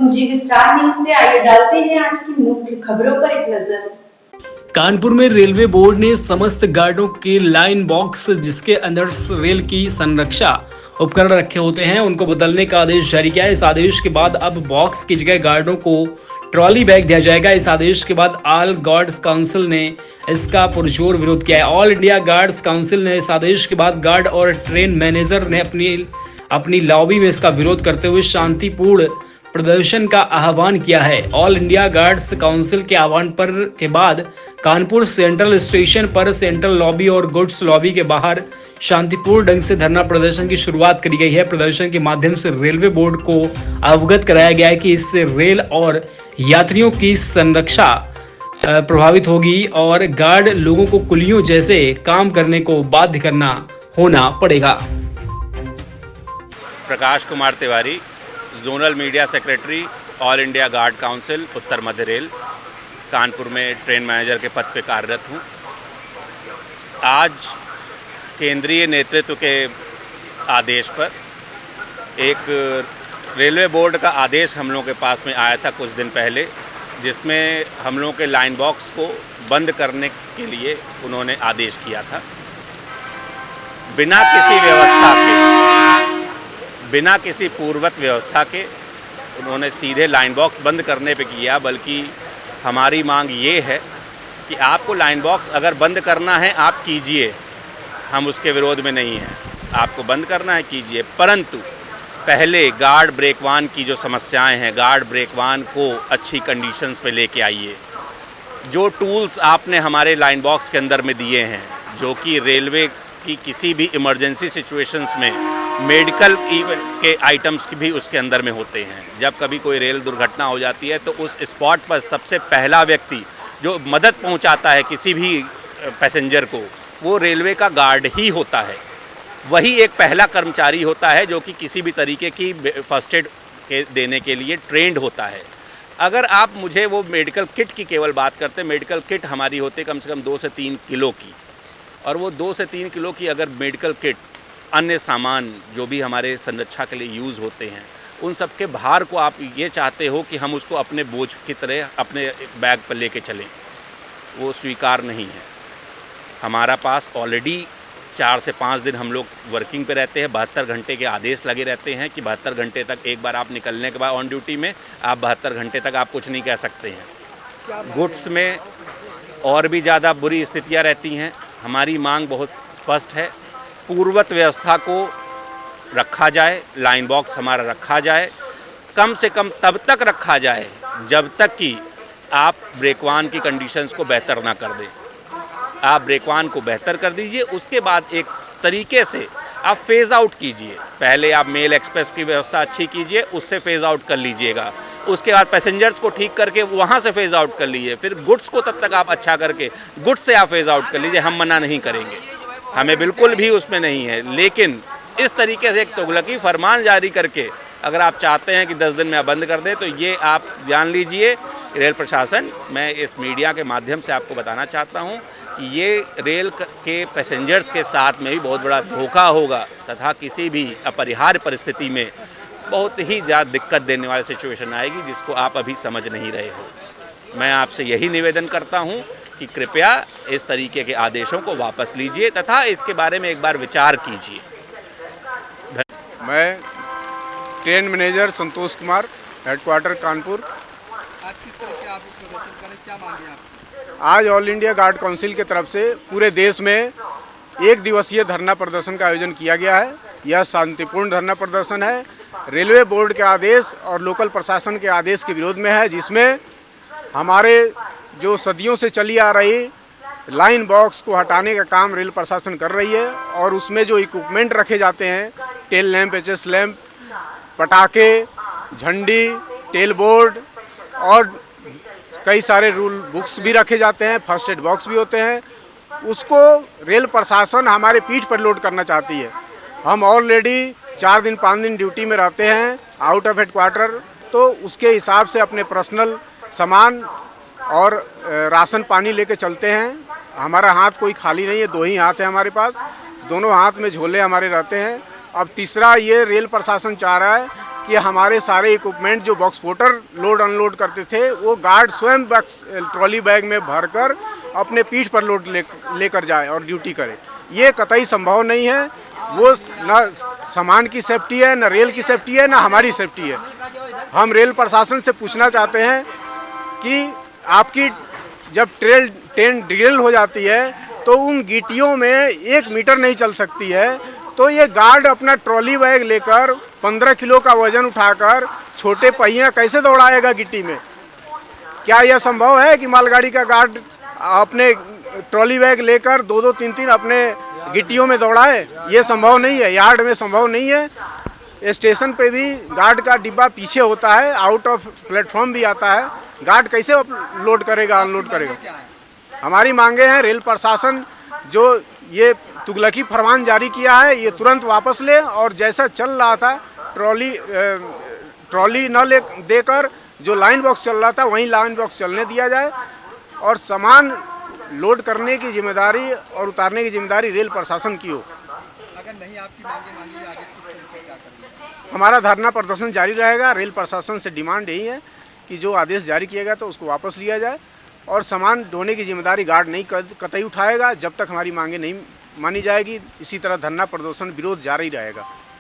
पूंजी star news से आइए डालते हैं आज की मुख्य खबरों पर एक नजर। कानपुर में रेलवे बोर्ड ने समस्त गार्डों के लाइन बॉक्स जिसके अंदर रेल की संरक्षा उपकरण रखे होते हैं उनको बदलने का आदेश जारी किया है। इस आदेश के बाद अब बॉक्स की जगह गार्डों को ट्रॉली बैग दिया जाएगा। इस आदेश के बाद ऑल गार्ड्स काउंसिल ने इसका पुरजोर विरोध किया है। ऑल इंडिया गार्ड्स काउंसिल ने इस आदेश के बाद गार्ड और ट्रेन मैनेजर ने अपनी लॉबी में इसका विरोध करते हुए शांतिपूर्ण प्रदर्शन का आह्वान किया है। ऑल इंडिया गार्ड्स काउंसिल के आह्वान पर के बाद कानपुर सेंट्रल स्टेशन पर सेंट्रल लॉबी और गुड्स लॉबी के बाहर शांतिपूर्ण ढंग से धरना प्रदर्शन की शुरुआत करी गई है। प्रदर्शन के माध्यम से रेलवे बोर्ड को अवगत कराया गया है कि इससे रेल और यात्रियों की संरक्षा प्रभावित होगी और गार्ड लोगों को कुलियों जैसे काम करने को बाध्य करना होना पड़ेगा। Prakash Kumar Tiwari, zonal media secretary, all India guard council, Uttar Madhya rail, Kanpur में ट्रेन मैनेजर के पद पर कार्यरत हूँ। आज केंद्रीय नेतृत्व के आदेश पर एक रेलवे बोर्ड का आदेश हम लोगों के पास में आया था कुछ दिन पहले, जिसमें हम लोगों के लाइन बॉक्स को बंद करने के लिए उन्होंने आदेश किया था। बिना किसी व्यवस्था के, बिना किसी पूर्वत व्यवस्था के उन्होंने सीधे लाइन बॉक्स बंद करने पे किया। बल्कि हमारी मांग ये है कि आपको लाइन बॉक्स अगर बंद करना है आप कीजिए, हम उसके विरोध में नहीं हैं। आपको बंद करना है कीजिए, परंतु पहले गार्ड ब्रेकवान की जो समस्याएं हैं, गार्ड ब्रेकवान को अच्छी कंडीशंस पे लेके आइए। जो टूल्स आपने हमारे लाइन बॉक्स के अंदर में दिए हैं, जो कि रेलवे की किसी भी इमरजेंसी सिचुएशंस में मेडिकल के आइटम्स भी उसके अंदर में होते हैं। जब कभी कोई रेल दुर्घटना हो जाती है तो उस स्पॉट पर सबसे पहला व्यक्ति जो मदद पहुंचाता है किसी भी पैसेंजर को, वो रेलवे का गार्ड ही होता है। वही एक पहला कर्मचारी होता है जो कि किसी भी तरीके की फर्स्ट एड के देने के लिए ट्रेंड होता है। अगर आप मुझे वो मेडिकल किट की केवल बात करते, मेडिकल किट हमारी होती कम से कम 2 से 3 किलो की, और वो 2 से 3 किलो की अगर मेडिकल किट, अन्य सामान जो भी हमारे संरक्षा के लिए यूज़ होते हैं, उन सब के भार को आप ये चाहते हो कि हम उसको अपने बोझ की तरह अपने बैग पर लेके चलें, वो स्वीकार नहीं है। हमारा पास ऑलरेडी 4 से 5 दिन हम लोग वर्किंग पे रहते हैं। 72 घंटे के आदेश लगे रहते हैं कि 72 घंटे तक, एक बार आप निकलने के बाद ऑन ड्यूटी में आप 72 घंटे तक आप कुछ नहीं कह सकते हैं। गुड्स में और भी ज़्यादा बुरी स्थितियाँ रहती हैं। हमारी मांग बहुत स्पष्ट है, पूर्वत व्यवस्था को रखा जाए, लाइन बॉक्स हमारा रखा जाए, कम से कम तब तक रखा जाए जब तक कि आप ब्रेकवान की कंडीशंस को बेहतर ना कर दें। आप ब्रेकवान को बेहतर कर दीजिए, उसके बाद एक तरीके से आप फेज़ आउट कीजिए। पहले आप मेल एक्सप्रेस की व्यवस्था अच्छी कीजिए, उससे फेज़ आउट कर लीजिएगा। उसके बाद पैसेंजर्स को ठीक करके वहाँ से फेज़ आउट कर लीजिए। फिर गुड्स को तब तक आप अच्छा करके गुड्स से आप फेज़ आउट कर लीजिए। हम मना नहीं करेंगे, हमें बिल्कुल भी उसमें नहीं है, लेकिन इस तरीके से एक तुगलकी फरमान जारी करके अगर आप चाहते हैं कि 10 दिन में आप बंद कर दें, तो ये आप जान लीजिए रेल प्रशासन, मैं इस मीडिया के माध्यम से आपको बताना चाहता हूँ कि ये रेल के पैसेंजर्स के साथ में भी बहुत बड़ा धोखा होगा तथा किसी भी अपरिहार्य परिस्थिति में बहुत ही ज़्यादा दिक्कत देने वाली सिचुएशन आएगी, जिसको आप अभी समझ नहीं रहे हो। मैं आपसे यही निवेदन करता हूँ कि कृपया इस तरीके के आदेशों को वापस लीजिए तथा इसके बारे में एक बार विचार कीजिए। मैं train manager Santosh Kumar, headquarter Kanpur. आज किस तरह के आप प्रदर्शन करें, क्या मांगे आप? आज ऑल इंडिया गार्ड काउंसिल की तरफ से पूरे देश में 1 दिवसीय धरना प्रदर्शन का आयोजन किया गया है। यह शांतिपूर्ण धरना प्रदर्शन है, रेलवे बोर्ड के आदेश और लोकल प्रशासन के आदेश के विरोध में है, जिसमें हमारे जो सदियों से चली आ रही लाइन बॉक्स को हटाने का काम रेल प्रशासन कर रही है। और उसमें जो इक्विपमेंट रखे जाते हैं, टेल लैंप, एचएस लैंप, पटाखे, झंडी, टेल बोर्ड और कई सारे रूल बुक्स भी रखे जाते हैं, फर्स्ट एड बॉक्स भी होते हैं, उसको रेल प्रशासन हमारे पीठ पर लोड करना चाहती है। हम ऑलरेडी 4 दिन 5 दिन ड्यूटी में रहते हैं आउट ऑफ हेडक्वार्टर, तो उसके हिसाब से अपने पर्सनल सामान और राशन पानी लेके चलते हैं। हमारा हाथ कोई खाली नहीं है, 2 ही हाथ है हमारे पास, दोनों हाथ में झोले हमारे रहते हैं। अब तीसरा ये रेल प्रशासन चाह रहा है कि हमारे सारे इक्विपमेंट जो बॉक्स पोर्टर लोड अनलोड करते थे वो गार्ड स्वयं ट्रॉली बैग में भरकर अपने पीठ पर लोड लेकर जाए और ड्यूटी करे। ये कतई संभव नहीं है। वो न सामान की सेफ्टी है, न रेल की सेफ्टी है, न हमारी सेफ्टी है। हम रेल प्रशासन से पूछना चाहते हैं कि आपकी जब ट्रेन ड्रिल हो जाती है तो उन गिट्टियों में 1 मीटर नहीं चल सकती है, तो ये गार्ड अपना ट्रॉली बैग लेकर 15 किलो का वजन उठाकर छोटे पहिया कैसे दौड़ाएगा गिट्टी में? क्या यह संभव है कि मालगाड़ी का गार्ड अपने ट्रॉली बैग लेकर 2-2, 3-3 अपने गिट्टियों में दौड़ाए? ये संभव नहीं है, यार्ड में संभव नहीं है। स्टेशन पे भी गार्ड का डिब्बा पीछे होता है, आउट ऑफ प्लेटफॉर्म भी आता है। गार्ड कैसे लोड करेगा, अनलोड करेगा? हमारी मांगे हैं रेल प्रशासन जो ये तुगलकी फरमान जारी किया है ये तुरंत वापस ले, और जैसा चल रहा था ट्रॉली न ले देकर जो लाइन बॉक्स चल रहा था वहीं लाइन बॉक्स चलने दिया जाए, और सामान लोड करने की जिम्मेदारी और उतारने की जिम्मेदारी रेल प्रशासन की हो। अगर नहीं आपकी मांगे मांगी आगे किस तरीके क्या करेंगे? हमारा धरना प्रदर्शन जारी रहेगा। रेल प्रशासन से डिमांड यही है कि जो आदेश जारी किया गया तो उसको वापस लिया जाए, और सामान ढोने की जिम्मेदारी गार्ड नहीं कतई उठाएगा जब तक हमारी मांगे नहीं मानी जाएगी। इसी तरह धरना प्रदर्शन विरोध जारी रहेगा।